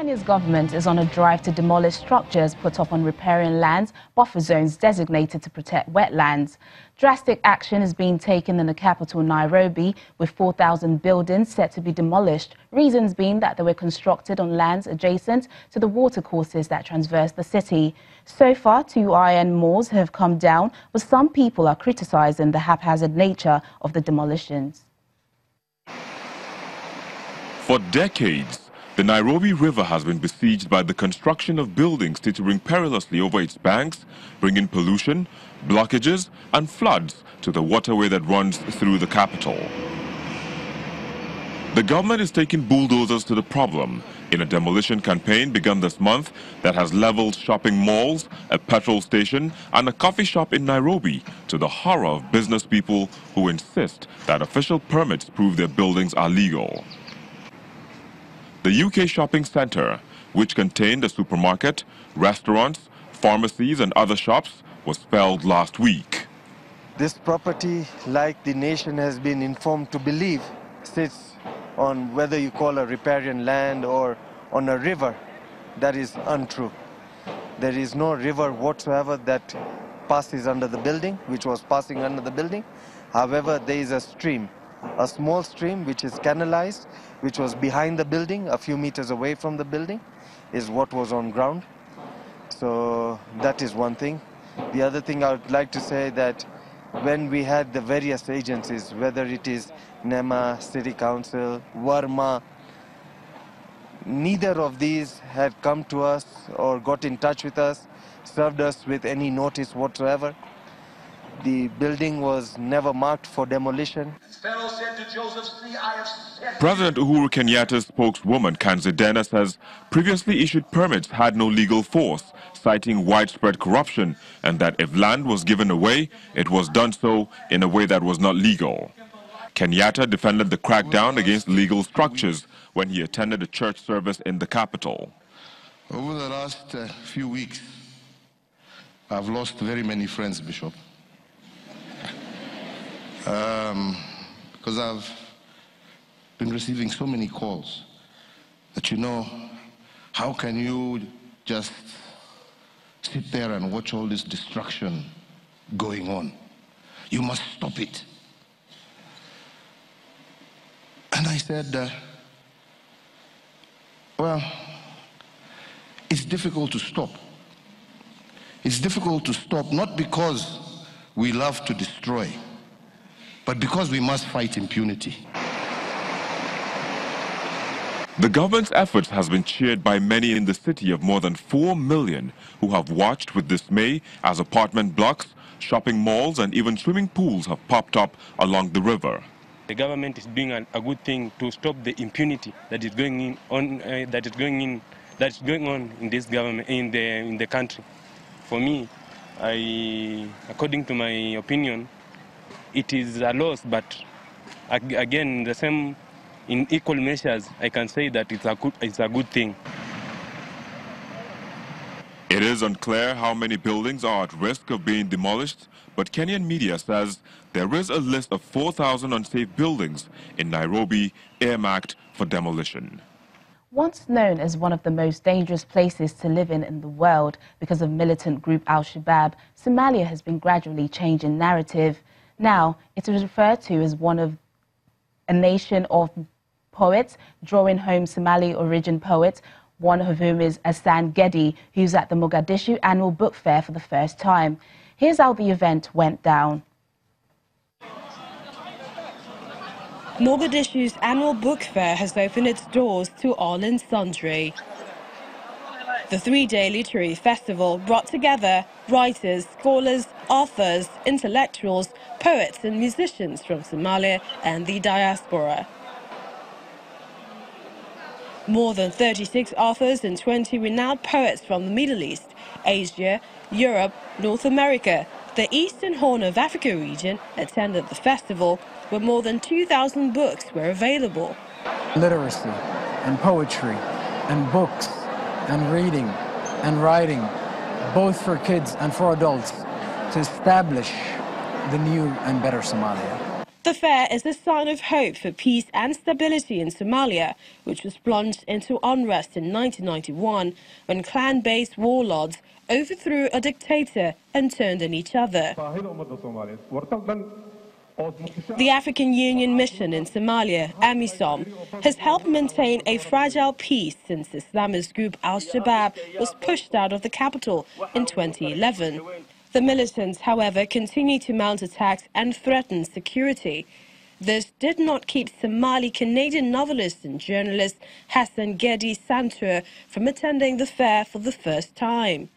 Kenya's government is on a drive to demolish structures put up on riparian lands, buffer zones designated to protect wetlands. Drastic action is being taken in the capital, Nairobi, with 4,000 buildings set to be demolished, reasons being that they were constructed on lands adjacent to the watercourses that traverse the city. So far, 2 iron malls have come down, but some people are criticizing the haphazard nature of the demolitions. For decades, the Nairobi River has been besieged by the construction of buildings teetering perilously over its banks, bringing pollution, blockages and floods to the waterway that runs through the capital. The government is taking bulldozers to the problem in a demolition campaign begun this month that has leveled shopping malls, a petrol station and a coffee shop in Nairobi to the horror of business people who insist that official permits prove their buildings are legal. The UK shopping centre, which contained a supermarket, restaurants, pharmacies and other shops, was felled last week. This property, like the nation has been informed to believe, sits on whether you call a riparian land or on a river. That is untrue. There is no river whatsoever that passes under the building, which was passing under the building. However, there is a stream. A small stream which is canalized, which was behind the building, a few meters away from the building, is what was on ground. So that is one thing. The other thing I would like to say that when we had the various agencies, whether it is NEMA, City Council, Verma, neither of these had come to us or got in touch with us, served us with any notice whatsoever. The building was never marked for demolition. President Uhuru Kenyatta's spokeswoman Kanzidena says previously issued permits had no legal force, citing widespread corruption and that if land was given away, it was done so in a way that was not legal. Kenyatta defended the crackdown against legal structures when he attended a church service in the capital. Over the last few weeks, I've lost very many friends, Bishop. Because I've been receiving so many calls that, you know, how can you just sit there and watch all this destruction going on? You must stop it. And I said, well, it's difficult to stop. It's difficult to stop not because we love to destroy, but because we must fight impunity. The government's efforts has been cheered by many in the city of more than 4 million who have watched with dismay as apartment blocks, shopping malls and even swimming pools have popped up along the river. The government is doing a good thing to stop the impunity that is going on in this government in the country. For me, according to my opinion, it is a loss, but again, the same in equal measures, I can say that it's a good thing. It is unclear how many buildings are at risk of being demolished, but Kenyan media says there is a list of 4,000 unsafe buildings in Nairobi earmarked for demolition. Once known as one of the most dangerous places to live in the world because of militant group Al-Shabaab, Somalia has been gradually changing narrative. Now, it is referred to as one of a nation of poets, drawing home Somali origin poets, one of whom is Hassan Gedi, who's at the Mogadishu annual book fair for the first time. Here's how the event went down. Mogadishu's annual book fair has opened its doors to all and sundry. The 3-day literary festival brought together writers, scholars, authors, intellectuals, poets and musicians from Somalia and the diaspora. More than 36 authors and 20 renowned poets from the Middle East, Asia, Europe, North America, the Eastern Horn of Africa region attended the festival, where more than 2,000 books were available. Literacy and poetry and books and reading and writing, both for kids and for adults, to establish the new and better Somalia. The fair is a sign of hope for peace and stability in Somalia, which was plunged into unrest in 1991 when clan-based warlords overthrew a dictator and turned on each other. The African Union mission in Somalia, AMISOM, has helped maintain a fragile peace since Islamist group Al-Shabaab was pushed out of the capital in 2011. The militants, however, continue to mount attacks and threaten security. This did not keep Somali-Canadian novelist and journalist Hassan Gedi Santur from attending the fair for the first time.